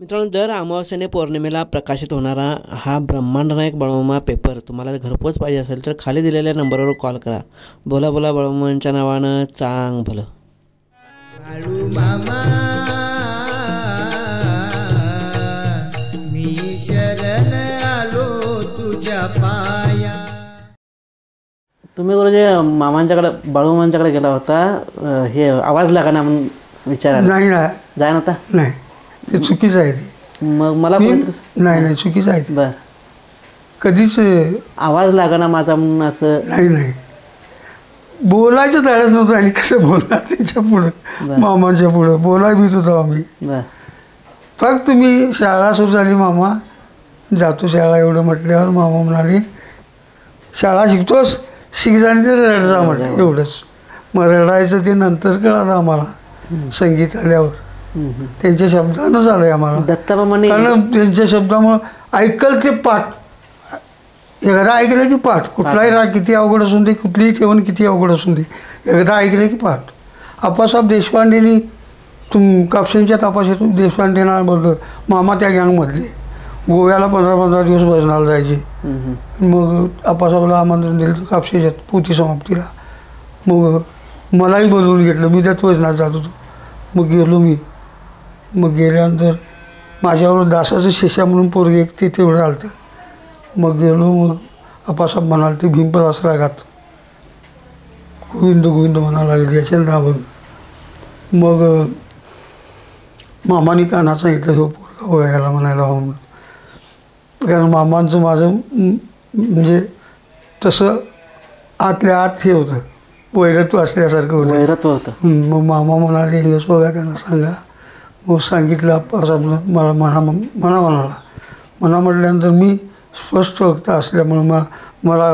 मित्रांनो, दर अमावस्येने पौर्णिमेला प्रकाशित होणारा हा ब्रह्मांड नायक बाळूमामा पेपर तुम्हाला घरपोच पाहिजे असेल तर खाली दिलेल्या नंबरवर कॉल करा. बोला बोला बाळूमामांच्या नावानं चांग भलं. बाळूमामा मी शरण आलो तुझ्या पाया. तुम्ही गुरुजी मामांच्याकडे बाळूमामांच्याकडे गेला होता, हे आवाज लागा ना म्हणून विचारायला. नाही जाय नव्हता. नाही, ते चुकीचं आहे. ते मग मला नाही चुकीचं आहे ते. बर, कधीच आवाज लागा ना माझा म्हणून असं नाही बोलायचं धाडच नव्हतं. आणि कसं बोलणार त्यांच्या पुढं, मामांच्या पुढं बोलाय भीत होतो आम्ही. बर, फक्त मी शाळा सुरू झाली, मामा जातो शाळा एवढं म्हटल्यावर मामा म्हणाले शाळा शिकतोस, शिकजाने तर रडजा म्हटलं. एवढंच. मग रडायचं ते नंतर कळालं आम्हाला, संगीत आल्यावर. त्यांच्या शब्दानं झालंय आम्हाला. दत्तामामाने कारण त्यांच्या शब्दामुळं ऐकल ते पाठ, एकदा ऐकलं की पाठ. कुठलाही राग किती अवघड असून दे, कुठलीही ठेवण किती अवघड असून दे, एकदा ऐकलं की पाठ. आप्पासाहेब देशपांडेनी कापसेंच्या तपासातून देशपांडेंना बोललो, मामा त्या गँगमधले गोव्याला 15-15 दिवस भजनाला जायचे. मग आप्पासाहेबला आमंत्रण दिलं कापसेच्या पोथी समाप्तीला. मग मलाही बोलवून घेतलं. मी त्यात भजनात जात होतो. मग गेलो मी. मग गेल्यानंतर माझ्यावर दासाचं शेषा म्हणून पोरगे एक ते तेवढं आलं होतं. मग गेलो. मग आप्पासाहेब म्हणाल ते भीमपलास रागात गोविंद गोविंद म्हणा लागले याच्या नावं. मग मामानी कानात सांगितलं हो पोरगा वयाला म्हणायला हो म्हणून. कारण मामांचं माझं म्हणजे तसं आतल्या आत हे होतं, वैरत्व असल्यासारखं होतं. वैरत्व होतं. मग मामा म्हणाले हेच बघा त्यांना सांगा. मग सांगितलं आप्पासाहेबनं मला म्हणा म्हटल्यानंतर मी स्पष्ट वक्ता असल्यामुळं मला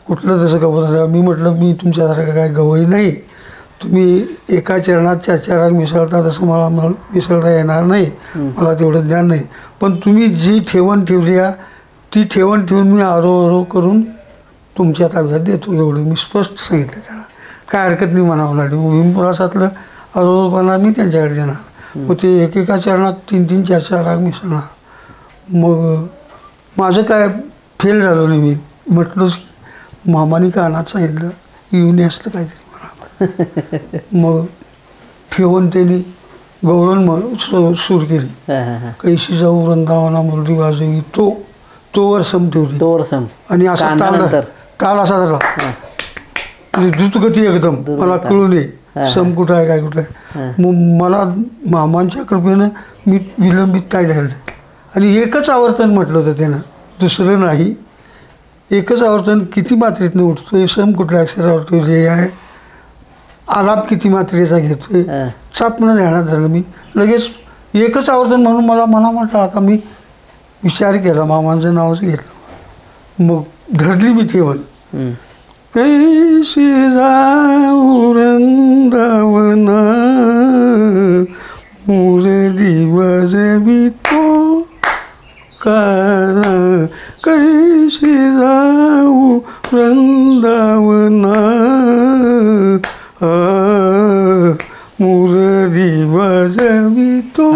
कुठलं तसं गवत झालं. मी म्हटलं मी तुमच्यासारखं काय गवई नाही, तुम्ही एका चरणात 4 राग मिसळता तसं मला मिसळता येणार नाही, मला तेवढं ज्ञान नाही. पण तुम्ही जी ठेवण ठेवली आहे ती ठेवण ठेवून मी आरो करून तुमच्या ताब्यात देतो, एवढं मी स्पष्ट सांगितलं त्याला. काय हरकत नाही म्हणावं लागली. मग भीमपुरासातलं आरोपणा मी त्यांच्याकडे देणार. मग ते एकेका चरणात 3-3, 4-4 राग मिसळणार. मग माझं काय फेल झालं नाही. मी म्हटलोच की मामानी कानात सांगितलं येऊन असलं काहीतरी म्हणा. मग ठेवून त्यांनी गवळण सूर केली. कैशी जाऊ वृंदावना मुरली वाजवी तोवर सम ठेवली. तोवर सम आणि असा ताल असा झाला द्रुतगती एकदम. मला कळू नये सम कुठं आहे काय कुठं आहे. मग मला मामांच्या कृपेनं मी विलंबित काय झालं. आणि एकच आवर्तन म्हटलं होतं त्यानं, दुसरं नाही. एकच आवर्तन किती मात्रेतनं उठतोय, सम कुठल्या अक्षरावर ठेवले आहे, आलाप किती मात्रेचा घेतोय, चापणं ध्यानात झालं. मी लगेच एकच आवर्तन म्हणून मला म्हटलं. आता मी विचार केला, मामांचं नावच घेतलं. मग धरली मी ठेवण. कैसे जाऊ वृंदावना मुरली वाजवितो का, कैसे जाऊ वृंदावना मुरली वाजवितो.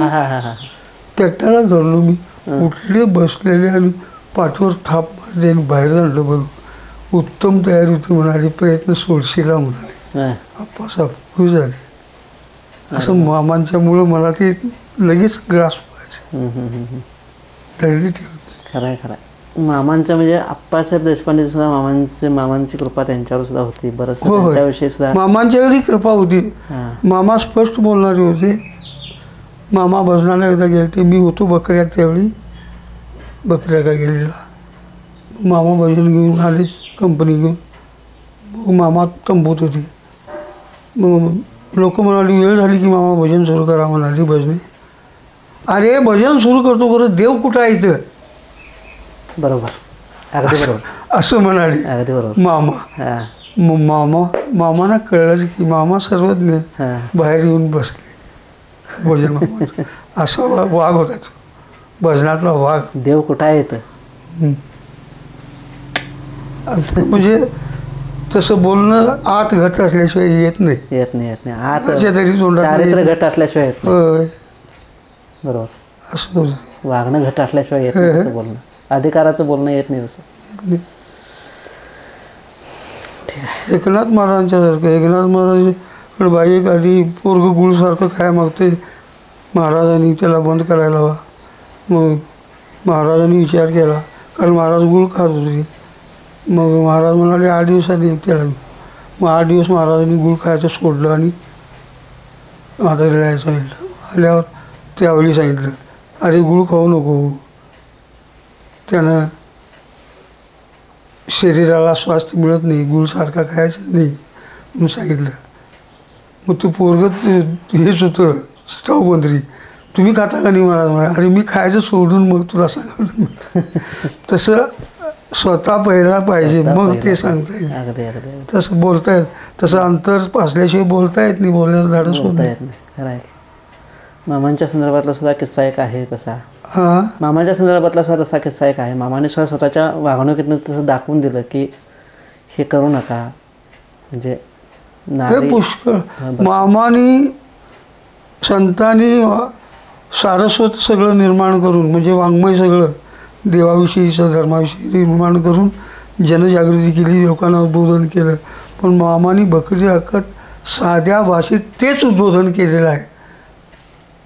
पेटाला धरलो मी. उठले, बसलेले आणि पाठवर थाप मारले आणि बाहेर जाणलं. बघू उत्तम तयारी होती म्हणाली, प्रयत्न सोडशीला म्हणाले. आप्पासाहेब खुश झाले. असं मामांच्यामुळं मला ते लगेच ग्रास पाहिजे. खरंय खरंय. मामांचं म्हणजे आप्पासाहेब देशपांडे सुद्धा मामांची कृपा त्यांच्यावर सुद्धा होती. बरंच त्यांच्याविषयी सुद्धा मामांच्यावरही कृपा होती. मामा स्पष्ट बोलणारे होते. मामा भजनाला एकदा गेले, मी होतो बकऱ्यात, त्यावेळी बकऱ्या का गेलेला. मामा भजन घेऊन आले, कंपनी घेऊन. मग मामा तंबूत होते. मग लोक म्हणाली वेळ झाली की मामा भजन सुरू करा म्हणाली. भजने अरे भजन सुरू करतो बरं, देव कुठं आहे इथं. बरोबर, अगदी बरोबर असं म्हणाले. अगदी बरोबर मामा. मग मामाना कळलं की मामा सर्वज्ञ बाहेर येऊन बसले. भजन असा वाघ होता तो, भजनातला वाघ. देव कुठं आहे इथं. म्हणजे तसं बोलणं आत घट असल्याशिवाय येत नाही. आत तरी चारित्र्य घट असल्याशिवाय. होय बरोबर. असं होतं. वागणं घट असल्याशिवाय येत नाही तसं बोलणं, अधिकाराचं बोलणं येत नाही तसं. एकनाथ महाराजांच्यासारखं. एकनाथ महाराज बाई एक आधी पोरग गुळसारखं काय मागते, महाराजांनी त्याला बंद करायला हवा. मग महाराजांनी विचार केला, कारण महाराज गुळ खात होते. मग महाराज म्हणाले 8 दिवसांनी त्याला. मग 8 दिवस महाराजांनी गुळ खायचं सोडलं आणि म्हातारीला सांगितलं. आल्यावर त्यावेळी सांगितलं, अरे गुळ खाऊ नको, त्यानं शरीराला स्वास्थ्य मिळत नाही, गुळसारखा खायचं नाही म्हणून सांगितलं. मग ते पोरगं हेच होतं स्टवबंदरी, तुम्ही खाता का नाही महाराज म्हणाले. अरे मी खायचं सोडून मग तुला सांगितलं. तसं स्वतः पहिला पाहिजे, मग ते सांगता येईल. तसं बोलता येत, तसं अंतर असल्याशिवाय बोलता येत नाही, बोलण्याचं धाडस होत नाही. खरं आहे. मामांच्या संदर्भातला सुद्धा किस्सा एक आहे तसा. हां, मामाच्या संदर्भातला सुद्धा तसा किस्सा एक आहे. मामाने सुद्धा स्वतःच्या वागणुकीतनं तसं दाखवून दिलं की हे करू नका. म्हणजे हे पुष्कळ मामानी संतांनी सारस्वत सगळं निर्माण करून, म्हणजे वाङ्मय सगळं देवाविषयीचं धर्माविषयी निर्माण करून जनजागृती केली, लोकांना उद्बोधन केलं. पण मामानी बकरी हकत साध्या भाषेत तेच उद्बोधन केलेलं आहे,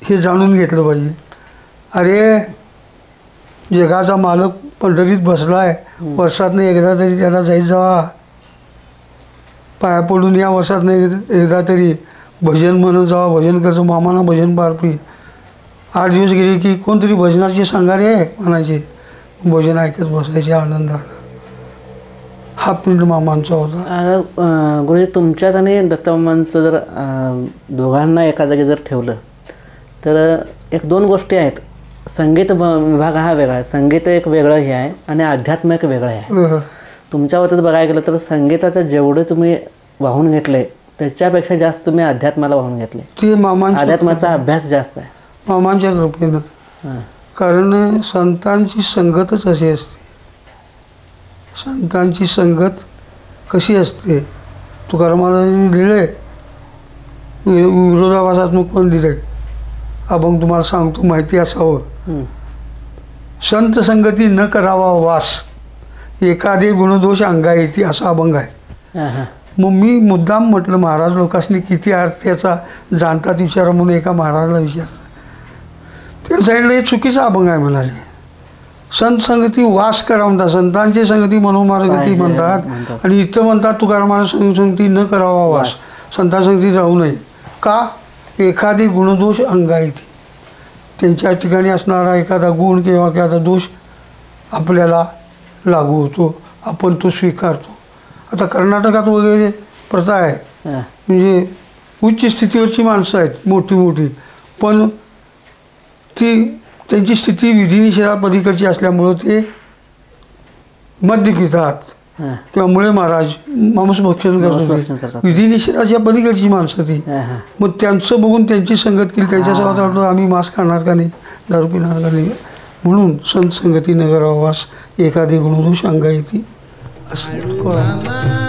हे जाणून घेतलं पाहिजे. अरे जगाचा मालक पंढरीत बसला आहे, वर्षातनं एकदा तरी त्याला जायचं जावा, पाया पडून या वर्षातनं एकदा तरी भजन म्हणत जावा, भजन करतो. मामाना भजन पारपी 8 दिवस गेले की कोणतरी भजनाचे सांगारे म्हणायचे, भजन ऐकत बसायचे आनंदानं. हा पिंड मामांचा होता. गुरुजी, तुमच्यात आणि दत्तमामांचं जर दोघांना एका जागी जर ठेवलं तर 1-2 गोष्टी आहेत. संगीत विभाग हा वेगळा आहे, संगीत एक वेगळं हे आहे आणि अध्यात्म एक वेगळं आहे. तुमच्या बाबतीत बघायला गेलं तर संगीताचं जेवढं तुम्ही वाहून घेतलंय त्याच्यापेक्षा जास्त तुम्ही अध्यात्माला वाहून घेतले. ते मामांच्या अध्यात्माचा अभ्यास जास्त आहे मामांच्या कृपेनं. कारण संतांची संगतच अशी असते. संतांची संगत कशी असते, तुकाराम महाराजांनी लिहिलं आहे, विरोधाभासात्मक पण लिहिलं आहे. अभंग तुम्हाला सांगतो, माहिती असावं. संत संगती न करावा वास, एखादे गुणदोष अंगा येते, असा अभंग आहे. मग मी मुद्दाम म्हटलं महाराज लोकांनी किती अर्थ याचा जाणतात विचारा म्हणून एका महाराजाला विचारलं. त्यांनी सांगितलं हे चुकीचा अभंग आहे म्हणाले. संत संगती वास करा म्हणतात, संतांची संगती मनोमार्गती म्हणतात. आणि इथं म्हणतात तुकाराम महाराज संगती न करावा वास, संतां संगती राहू नये. का? एखादी गुणदोष अंगा येते, त्यांच्या ठिकाणी असणारा एखादा गुण किंवा एखादा दोष आपल्याला लागू होतो, आपण तो स्वीकारतो. आता कर्नाटकात वगैरे प्रथा आहे, म्हणजे उच्च स्थितीवरची माणसं आहेत मोठी मोठी, पण ती त्यांची स्थिती विधिनिषेधा पलीकडची असल्यामुळं ते मद्य पितात किंवा मुळे महाराज मांस भक्षण करतात, विधिनिषेधाच्या पलीकडची माणसं ती. मग त्यांचं बघून त्यांची संगत केली, त्यांच्यासोबत वाटलं आम्ही मांस खाणार का नाही, दारू पिणार का नाही, म्हणून संत संगती न करावा वास, एखादी गुणदोष अंगा येते असं.